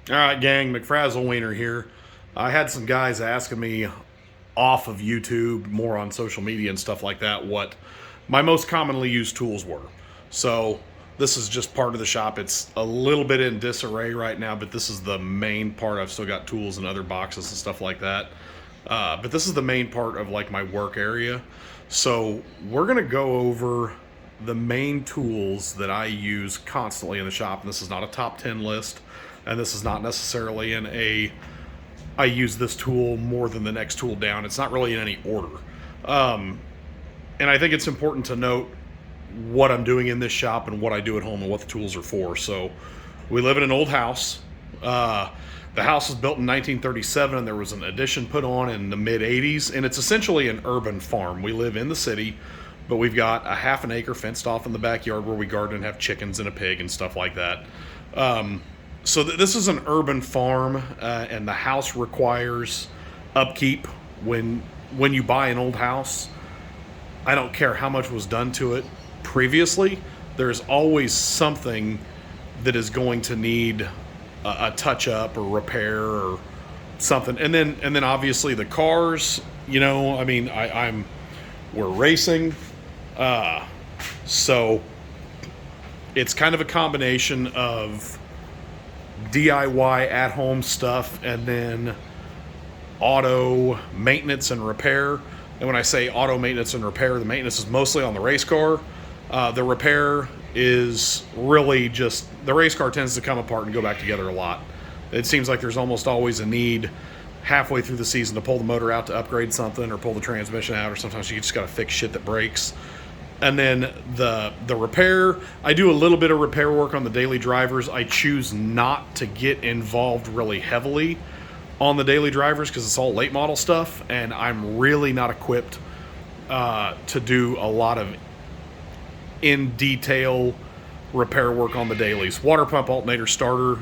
All right, gang, McFrazzlewiener here. I had some guys asking me off of YouTube, more on social media and stuff like that, what my most commonly used tools were. So this is just part of the shop. It's a little bit in disarray right now, but this is the main part. I've still got tools in other boxes and stuff like that. But this is the main part of like my work area. So we're gonna go over the main tools that I use constantly in the shop. And this is not a top 10 list. And this is not necessarily in a I use this tool more than the next tool down. It's not really in any order. And I think it's important to note what I'm doing in this shop and what I do at home and what the tools are for. So we live in an old house. The house was built in 1937 and there was an addition put on in the mid 80s, and it's essentially an urban farm. We live in the city, but we've got a half an acre fenced off in the backyard where we garden and have chickens and a pig and stuff like that. So this is an urban farm, and the house requires upkeep. When you buy an old house, I don't care how much was done to it previously, there's always something that is going to need a touch up or repair or something. And then obviously the cars, I mean, we're racing, so it's kind of a combination of DIY at-home stuff and then auto maintenance and repair. And when I say auto maintenance and repair, the maintenance is mostly on the race car. The repair is really just, the race car tends to come apart and go back together a lot. It seems like there's almost always a need halfway through the season to pull the motor out to upgrade something or pull the transmission out, or sometimes you just got to fix shit that breaks. And then the repair, I do a little bit of repair work on the daily drivers. I choose not to get involved really heavily on the daily drivers because it's all late model stuff, and I'm really not equipped to do a lot of in detail repair work on the dailies. Water pump, alternator, starter,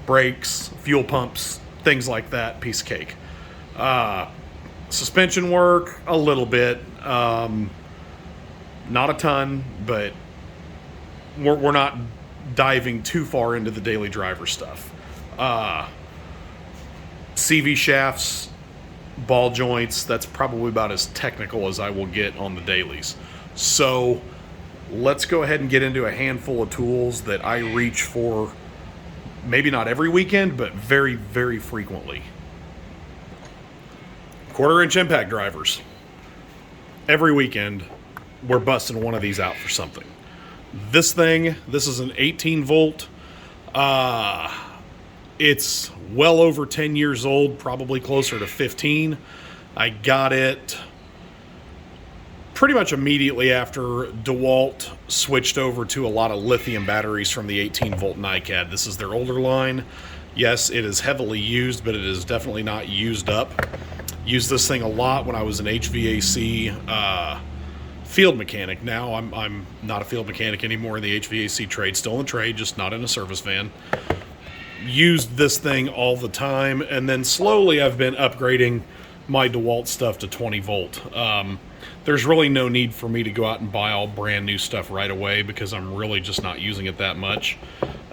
brakes, fuel pumps, things like that, piece of cake. Suspension work, a little bit. Not a ton, but we're not diving too far into the daily driver stuff. CV shafts, ball joints, that's probably about as technical as I will get on the dailies. So let's go ahead and get into a handful of tools that I reach for, maybe not every weekend, but very, very frequently. 1/4 inch impact drivers. Every weekend, we're busting one of these out for something. This is an 18 volt. It's well over 10 years old, probably closer to 15. I got it pretty much immediately after DeWalt switched over to a lot of lithium batteries from the 18 volt NiCad. This is their older line. Yes, it is heavily used, but it is definitely not used up. Used this thing a lot when I was an HVAC field mechanic. Now I'm not a field mechanic anymore in the HVAC trade. Still in the trade, just not in a service van. Used this thing all the time, and then slowly I've been upgrading my DeWalt stuff to 20 volt. There's really no need for me to go out and buy all brand new stuff right away because I'm really just not using it that much.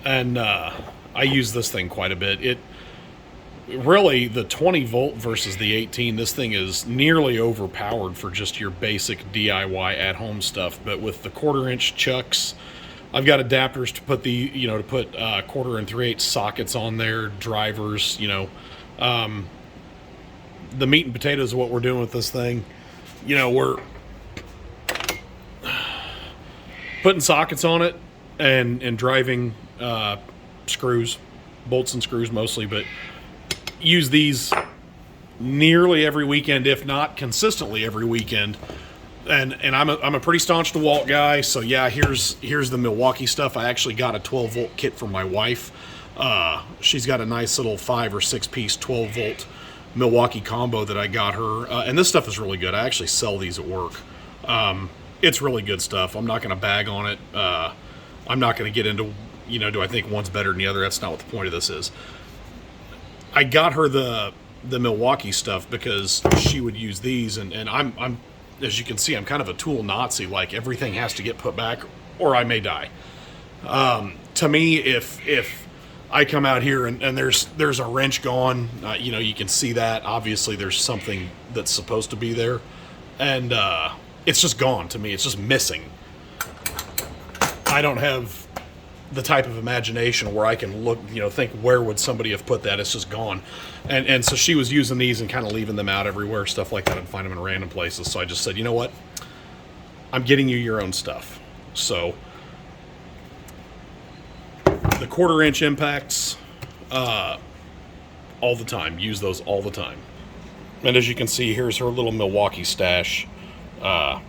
And I use this thing quite a bit. Really, the 20 volt versus the 18, this thing is nearly overpowered for just your basic DIY at-home stuff. But with the 1/4 inch chucks, I've got adapters to put the, to put 1/4 and 3/8 sockets on there, drivers, the meat and potatoes of what we're doing with this thing. We're putting sockets on it and driving screws, bolts and screws mostly, but use these nearly every weekend, if not consistently every weekend. And I'm a pretty staunch DeWalt guy, so yeah, here's the Milwaukee stuff. I actually got a 12 volt kit for my wife. She's got a nice little 5 or 6 piece 12 volt Milwaukee combo that I got her, and this stuff is really good. I actually sell these at work. It's really good stuff. I'm not going to bag on it. I'm not going to get into, do I think one's better than the other? That's not what the point of this is. I got her the Milwaukee stuff because she would use these, and I'm as you can see, I'm kind of a tool Nazi. Like, everything has to get put back or I may die. To me, if I come out here and there's a wrench gone. You know, you can see that. Obviously, there's something that's supposed to be there. And it's just gone to me. It's just missing. I don't have the type of imagination where I can look, you know, think where would somebody have put that. It's just gone. And so she was using these and kind of leaving them out everywhere, stuff like that, and find them in random places. So I just said, you know what? I'm getting you your own stuff. So the 1/4-inch impacts, all the time. Use those all the time. And as you can see, here's her little Milwaukee Stash. I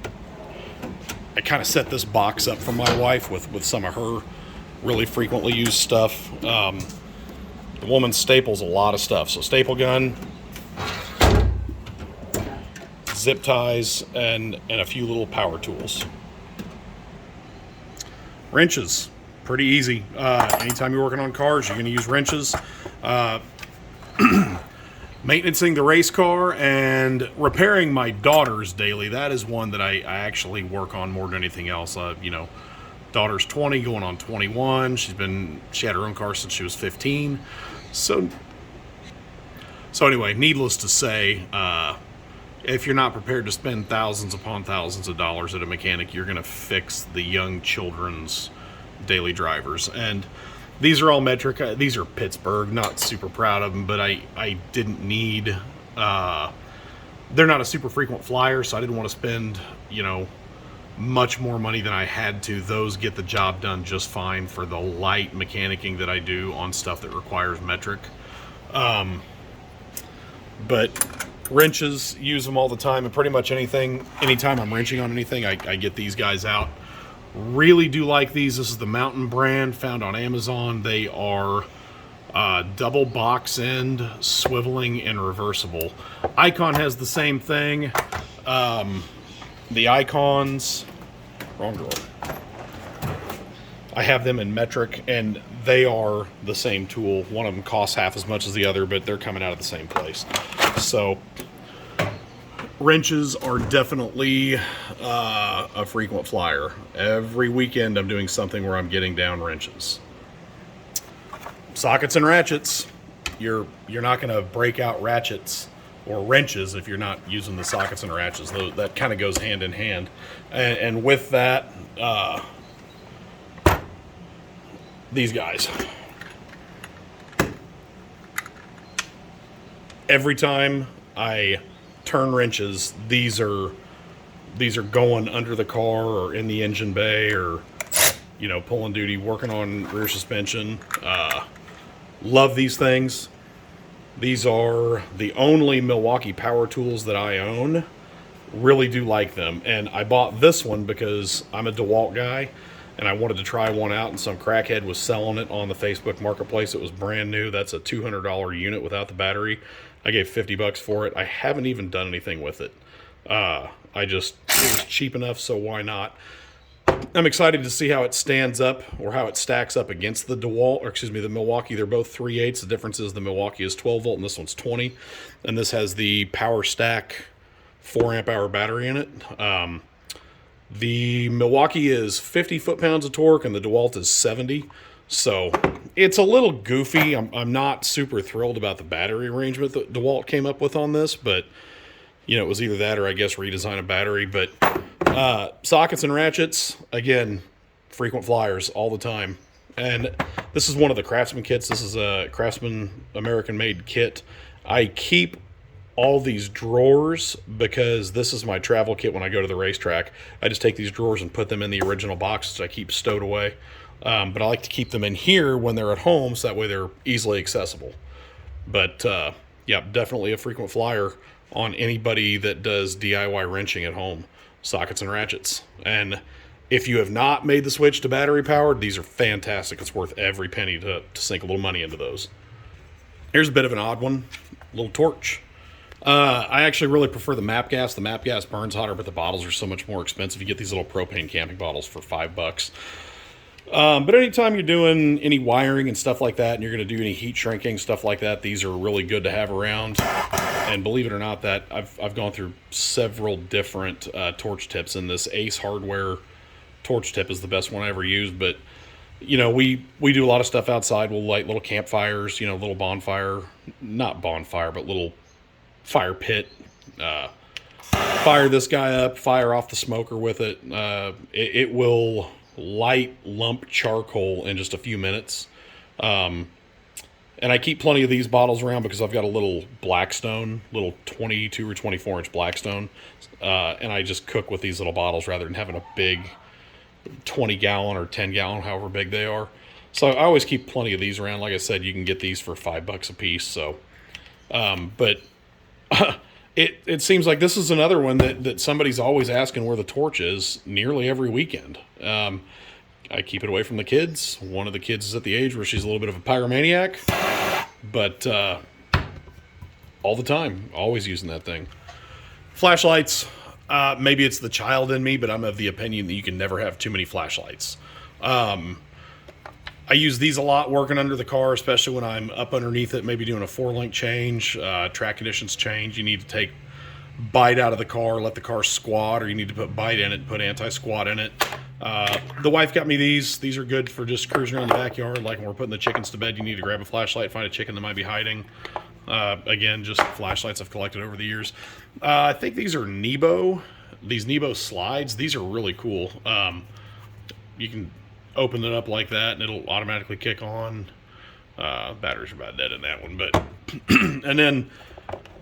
kind of set this box up for my wife with some of her really frequently used stuff. The woman staples a lot of stuff. So staple gun, zip ties, and a few little power tools. Wrenches, pretty easy. Anytime you're working on cars, you're going to use wrenches. Maintaining the race car and repairing my daughters daily, that is one that I actually work on more than anything else. You know, daughter's 20, going on 21. She had her own car since she was 15. So anyway, needless to say, if you're not prepared to spend thousands upon thousands of dollars at a mechanic, you're going to fix the young children's daily drivers. And these are all metric. These are Pittsburgh. Not super proud of them, but I didn't need. They're not a super frequent flyer, so I didn't want to spend, you know, much more money than I had to. Those get the job done just fine for the light mechanicking that I do on stuff that requires metric. But wrenches, use them all the time, and pretty much anything. Anytime I'm wrenching on anything, I get these guys out. Really do like these. This is the Mountain brand, found on Amazon. They are double box end, swiveling, and reversible. Icon has the same thing. The Icons, wrong drawer. I have them in metric, and they are the same tool. One of them costs half as much as the other, but they're coming out of the same place. So wrenches are definitely a frequent flyer. Every weekend I'm doing something where I'm getting down wrenches. Sockets and ratchets. You're not going to break out ratchets or wrenches if you're not using the sockets and ratchets. That kind of goes hand in hand. And with that, these guys. Every time I turn wrenches, these are going under the car or in the engine bay, or, you know, pulling duty, working on rear suspension. Love these things. These are the only Milwaukee power tools that I own. Really do like them. And I bought this one because I'm a DeWalt guy and I wanted to try one out, and some crackhead was selling it on the Facebook Marketplace. It was brand new. That's a $200 unit without the battery. I gave $50 for it. I haven't even done anything with it. It was cheap enough, so why not? I'm excited to see how it stands up, or how it stacks up against the DeWalt, or excuse me, the Milwaukee. They're both 3/8. The difference is the Milwaukee is 12 volt and this one's 20. And this has the Power Stack 4 amp hour battery in it. The Milwaukee is 50 foot-pounds of torque and the DeWalt is 70. So it's a little goofy. I'm not super thrilled about the battery arrangement that DeWalt came up with on this, but you know, it was either that or I guess redesign a battery. But sockets and ratchets, again, frequent flyers all the time. And this is one of the Craftsman kits. This is a Craftsman American-made kit. I keep all these drawers because this is my travel kit when I go to the racetrack. I just take these drawers and put them in the original boxes I keep stowed away. But I like to keep them in here when they're at home, so that way they're easily accessible. But yeah, definitely a frequent flyer on anybody that does DIY wrenching at home. Sockets and ratchets. And if you have not made the switch to battery powered, these are fantastic. It's worth every penny to sink a little money into those. Here's a bit of an odd one, a little torch. I actually really prefer the MAP gas. The MAP gas burns hotter, but the bottles are so much more expensive. You get these little propane camping bottles for $5. But anytime you're doing any wiring and stuff like that, and you're going to do any heat shrinking, stuff like that, these are really good to have around. And believe it or not, that I've gone through several different torch tips, and this Ace Hardware torch tip is the best one I ever used. But we do a lot of stuff outside. We'll light little campfires, little bonfire, not bonfire, but little fire pit. Fire this guy up, fire off the smoker with it. It will light lump charcoal in just a few minutes. And I keep plenty of these bottles around because I've got a little Blackstone, little 22 or 24 inch Blackstone. And I just cook with these little bottles rather than having a big 20 gallon or 10 gallon, however big they are. So I always keep plenty of these around. Like I said, you can get these for $5 a piece. So, but it seems like this is another one that somebody's always asking where the torch is nearly every weekend. I keep it away from the kids. One of the kids is at the age where she's a little bit of a pyromaniac, but all the time, always using that thing. Flashlights, maybe it's the child in me, but I'm of the opinion that you can never have too many flashlights. I use these a lot working under the car, especially when I'm up underneath it, maybe doing a 4-link change, track conditions change. You need to take bite out of the car, let the car squat, or you need to put bite in it, put anti-squat in it. The wife got me these. These are good for just cruising around the backyard. Like when we're putting the chickens to bed, you need to grab a flashlight, find a chicken that might be hiding. Again, just flashlights I've collected over the years. I think these are Nebo. These Nebo slides. These are really cool. You can open it up like that and it'll automatically kick on. Batteries are about dead in that one, but and then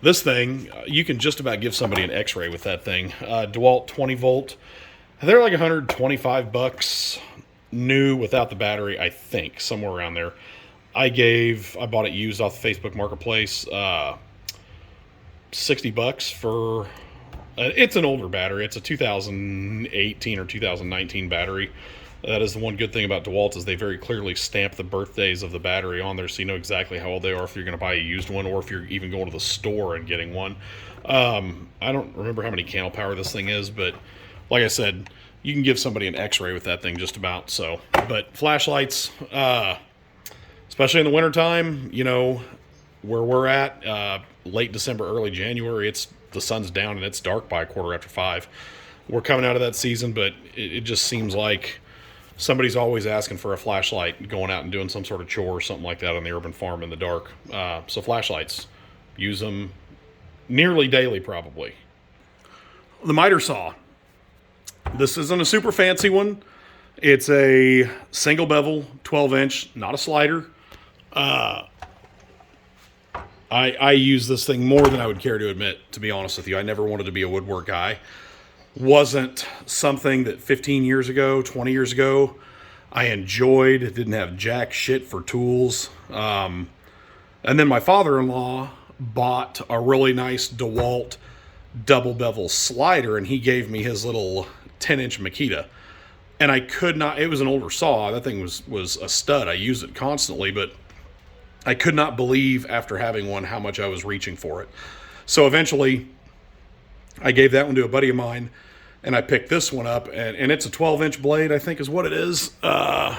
this thing, you can just about give somebody an x-ray with that thing. DeWalt 20 volt. They're like $125 new without the battery, I think, somewhere around there. I bought it used off the Facebook Marketplace, $60 for, it's an older battery. It's a 2018 or 2019 battery. That is the one good thing about DeWalt is they very clearly stamp the birthdays of the battery on there, so you know exactly how old they are if you're going to buy a used one or if you're even going to the store and getting one. I don't remember how many candle power this thing is, but like I said, you can give somebody an x-ray with that thing just about. So, but flashlights, especially in the wintertime, where we're at, late December, early January, the sun's down and it's dark by 5:15. We're coming out of that season, but it just seems like somebody's always asking for a flashlight, going out and doing some sort of chore or something like that on the urban farm in the dark. So flashlights, use them nearly daily probably. The miter saw. This isn't a super fancy one. It's a single bevel, 12-inch, not a slider. I use this thing more than I would care to admit, to be honest with you. I never wanted to be a woodwork guy. Wasn't something that 15 years ago, 20 years ago, I enjoyed. It didn't have jack shit for tools. And then my father-in-law bought a really nice DeWalt double bevel slider, and he gave me his little 10-inch Makita. And I could not, it was an older saw. That thing was a stud. I used it constantly, but I could not believe after having one how much I was reaching for it. So eventually, I gave that one to a buddy of mine, and I picked this one up, and it's a 12-inch blade, I think is what it is. Yeah,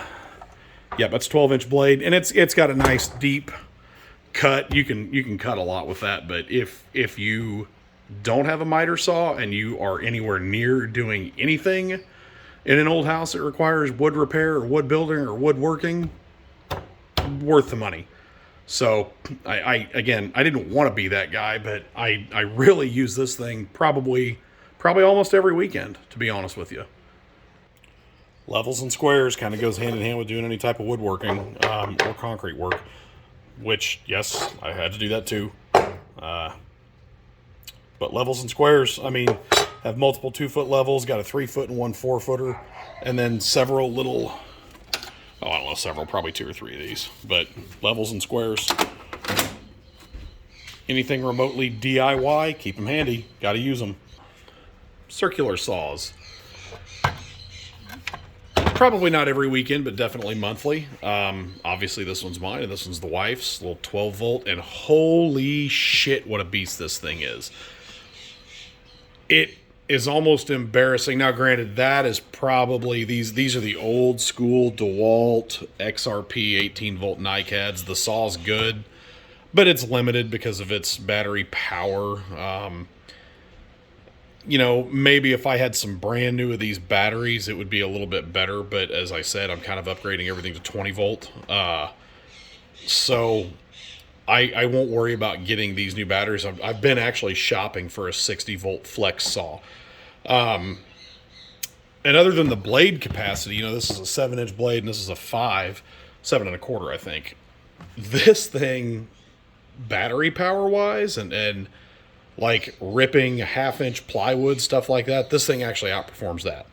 that's 12-inch blade, and it's got a nice deep cut. You can cut a lot with that, but if you don't have a miter saw and you are anywhere near doing anything in an old house that requires wood repair or wood building or woodworking, worth the money. So I didn't want to be that guy, but I really use this thing probably almost every weekend, to be honest with you. Levels and squares kind of goes hand in hand with doing any type of woodworking or concrete work, which, yes, I had to do that too. But levels and squares, I mean, have multiple 2-foot levels, got a 3-foot and one 4-footer, and then several little, I don't know, several, probably 2 or 3 of these. But levels and squares, anything remotely DIY, keep them handy. Got to use them. Circular saws. Probably not every weekend, but definitely monthly. Obviously, this one's mine, and this one's the wife's. Little 12-volt, and holy shit, what a beast this thing is. It is almost embarrassing. Now, granted, that is probably, these are the old school DeWalt XRP 18-volt NiCads. The saw's good, but it's limited because of its battery power. maybe if I had some brand new of these batteries, it would be a little bit better. But as I said, I'm kind of upgrading everything to 20 volt. So I won't worry about getting these new batteries. I've been actually shopping for a 60 volt flex saw. And other than the blade capacity, this is a 7-inch blade and this is a 7.25, I think. This thing, battery power wise, and like ripping 1/2-inch plywood, stuff like that, this thing actually outperforms that.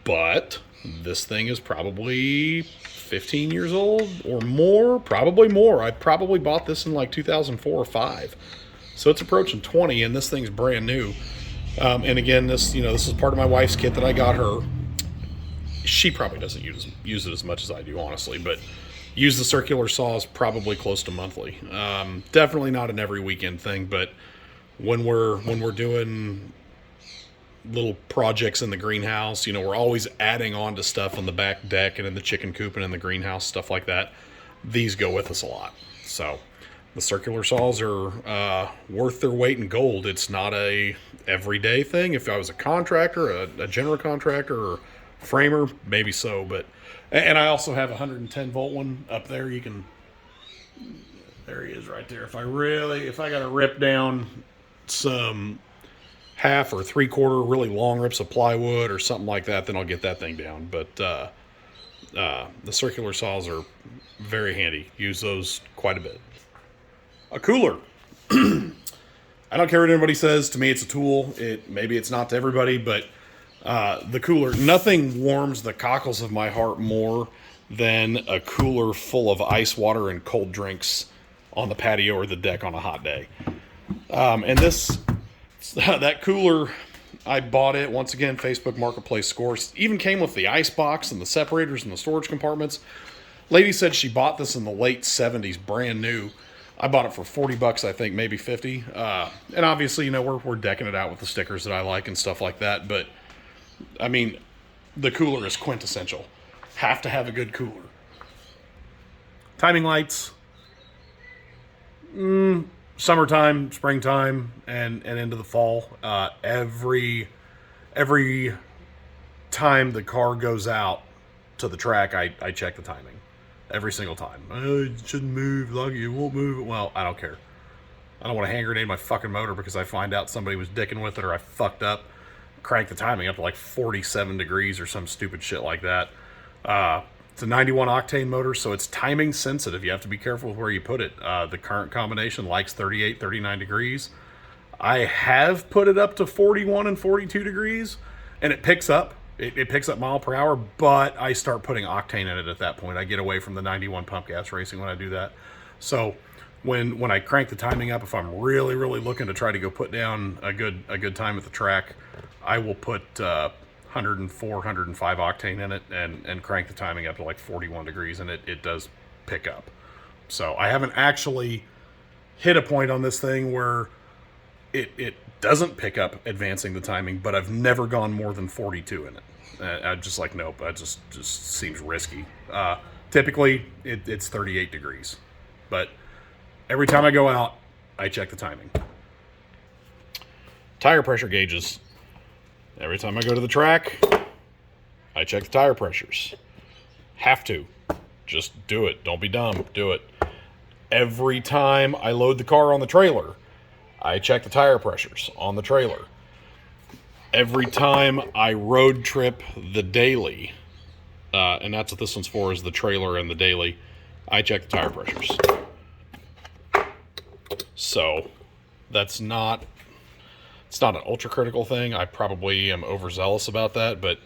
But this thing is probably 15 years old or more, probably more. I probably bought this in like 2004 or 5. So it's approaching 20 and this thing's brand new. And again, this is part of my wife's kit that I got her. She probably doesn't use it as much as I do, honestly, but use the circular saws probably close to monthly. Definitely not an every weekend thing, but when we're doing little projects in the greenhouse, we're always adding on to stuff on the back deck and in the chicken coop and in the greenhouse, stuff like that. These go with us a lot. So the circular saws are worth their weight in gold. It's not a everyday thing. If I was a contractor, a general contractor or framer, maybe so. But and I also have a 110 volt one up there. There he is right there. If I got to rip down some 1/2 or 3/4 really long rips of plywood or something like that, then I'll get that thing down. But the circular saws are very handy. Use those quite a bit. A cooler. I don't care what anybody says. To me, it's a tool. Maybe it's not to everybody, but the cooler, nothing warms the cockles of my heart more than a cooler full of ice water and cold drinks on the patio or the deck on a hot day. And that cooler, I bought it, once again, Facebook Marketplace scores. Even came with the ice box and the separators and the storage compartments. Lady said she bought this in the late 70s, brand new. I bought it for $40, I think, maybe 50. And obviously, we're decking it out with the stickers that I like and stuff like that. But, I mean, the cooler is quintessential. Have to have a good cooler. Timing lights. Summertime, springtime, and into the fall. Every time the car goes out to the track, I check the timing. Every single time. It shouldn't move. It won't move. Well, I don't care. I don't want to hand grenade my fucking motor because I find out somebody was dicking with it or I fucked up. Crank the timing up to like 47 degrees or some stupid shit like that. It's a 91 octane motor, so it's timing sensitive. You have to be careful with where you put it. The current combination likes 38, 39 degrees. I have put it up to 41 and 42 degrees, and it picks up. It picks up mile per hour, but I start putting octane in it at that point. I get away from the 91 pump gas racing when I do that. So when I crank the timing up, if I'm really, really looking to try to go put down a good time at the track, I will put 104, 105 octane in it and crank the timing up to like 41 degrees, and it does pick up. So I haven't actually hit a point on this thing where it doesn't pick up advancing the timing, but I've never gone more than 42 in it. I'm just like, nope, that just seems risky. Typically, it's 38 degrees. But every time I go out, I check the timing. Tire pressure gauges. Every time I go to the track, I check the tire pressures. Have to. Just do it. Don't be dumb. Do it. Every time I load the car on the trailer, I check the tire pressures on the trailer. Every time I road trip the daily, and that's what this one's for, is the trailer and the daily, I check the tire pressures. So that's not... It's not an ultra critical thing. I probably am overzealous about that, but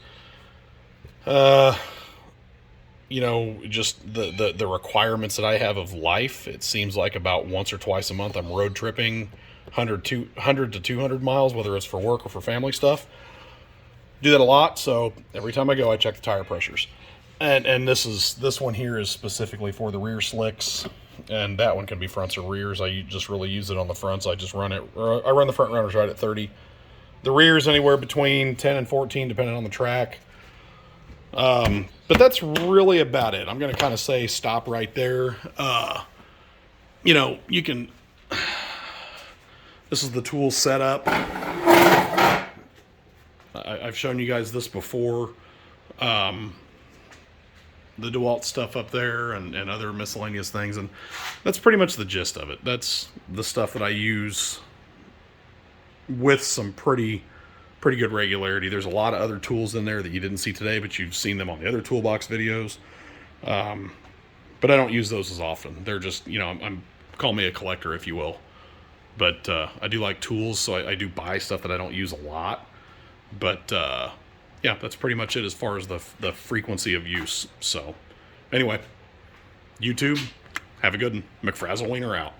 just the requirements that I have of life, it seems like about once or twice a month I'm road tripping 100 to 200 miles, whether it's for work or for family stuff. Do that a lot, so every time I go, I check the tire pressures. And this one here is specifically for the rear slicks. And that one can be fronts or rears. I just really use it on the fronts. I run the front runners right at 30. The rears anywhere between 10 and 14, depending on the track. But that's really about it. I'm going to kind of say stop right there. You can... This is the tool setup. I've shown you guys this before. The DeWalt stuff up there and other miscellaneous things, and that's pretty much the gist of it. That's the stuff that I use with some pretty good regularity. There's a lot of other tools in there that you didn't see today, but you've seen them on the other toolbox videos. But I don't use those as often. They're just, you know, I'm call me a collector, if you will. But I do like tools, so I do buy stuff that I don't use a lot. But yeah, that's pretty much it as far as the frequency of use. So anyway, YouTube, have a good one. McFrazzle Wiener out.